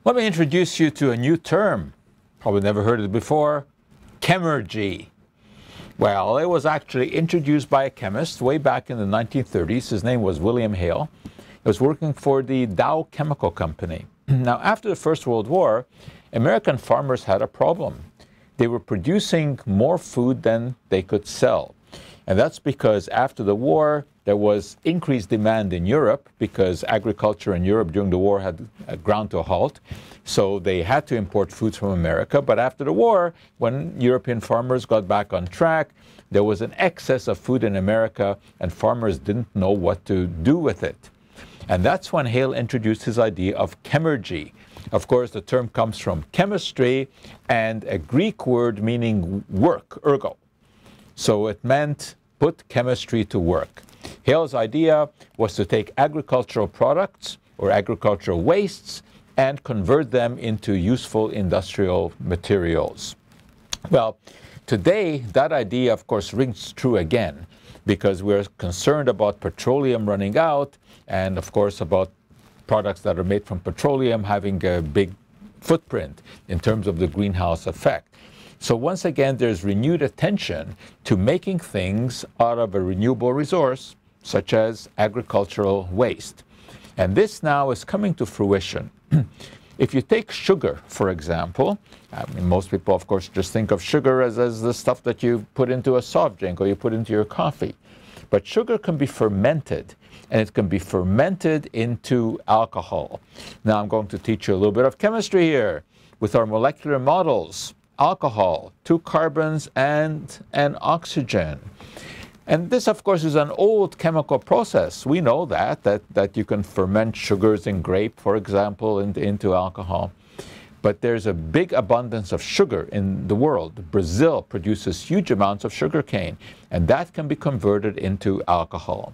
Let me introduce you to a new term. Probably never heard of it before. Chemurgy. Well, it was actually introduced by a chemist way back in the 1930s. His name was William Hale. He was working for the Dow Chemical Company. Now, after the First World War, American farmers had a problem. They were producing more food than they could sell. And that's because after the war, there was increased demand in Europe because agriculture in Europe during the war had ground to a halt. So they had to import foods from America. But after the war, when European farmers got back on track, there was an excess of food in America and farmers didn't know what to do with it. And that's when Hale introduced his idea of chemurgy. Of course, the term comes from chemistry and a Greek word meaning work, ergo. So it meant put chemistry to work. Hale's idea was to take agricultural products or agricultural wastes and convert them into useful industrial materials. Well, today that idea, of course, rings true again because we're concerned about petroleum running out and, of course, about products that are made from petroleum having a big footprint in terms of the greenhouse effect. So once again, there's renewed attention to making things out of a renewable resource, such as agricultural waste. And this now is coming to fruition. If you take sugar, for example, I mean, most people, of course, just think of sugar as the stuff that you put into a soft drink or you put into your coffee. But sugar can be fermented, and it can be fermented into alcohol. Now I'm going to teach you a little bit of chemistry here. With our molecular models, alcohol, 2 carbons and an oxygen. And this, of course, is an old chemical process. We know that you can ferment sugars in grape, for example, into alcohol. But there's a big abundance of sugar in the world. Brazil produces huge amounts of sugarcane, and that can be converted into alcohol.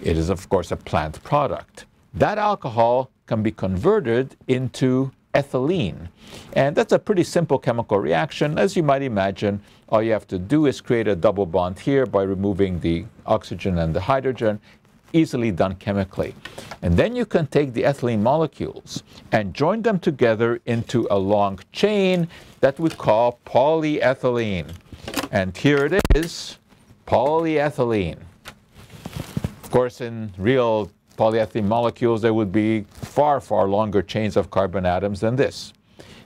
It is, of course, a plant product. That alcohol can be converted into ethylene. And that's a pretty simple chemical reaction. As you might imagine, all you have to do is create a double bond here by removing the oxygen and the hydrogen, easily done chemically. And then you can take the ethylene molecules and join them together into a long chain that we call polyethylene. And here it is, polyethylene. Of course, in real polyethylene molecules, there would be far, far longer chains of carbon atoms than this.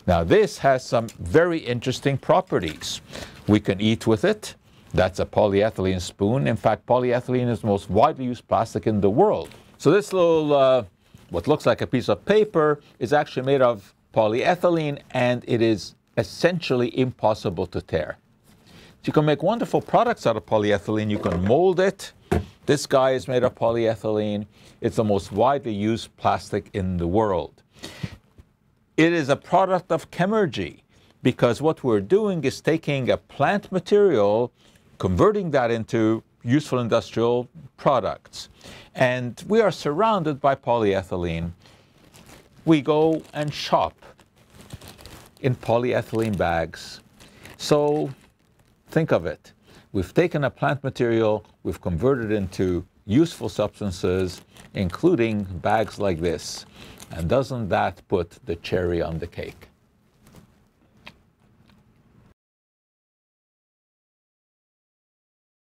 Now, this has some very interesting properties. We can eat with it. That's a polyethylene spoon. In fact, polyethylene is the most widely used plastic in the world. So this little, what looks like a piece of paper, is actually made of polyethylene, and it is essentially impossible to tear. So you can make wonderful products out of polyethylene. You can mold it. This guy is made of polyethylene. It's the most widely used plastic in the world. It is a product of chemurgy because what we're doing is taking a plant material, converting that into useful industrial products. And we are surrounded by polyethylene. We go and shop in polyethylene bags. So think of it. We've taken a plant material, we've converted it into useful substances, including bags like this. And doesn't that put the cherry on the cake?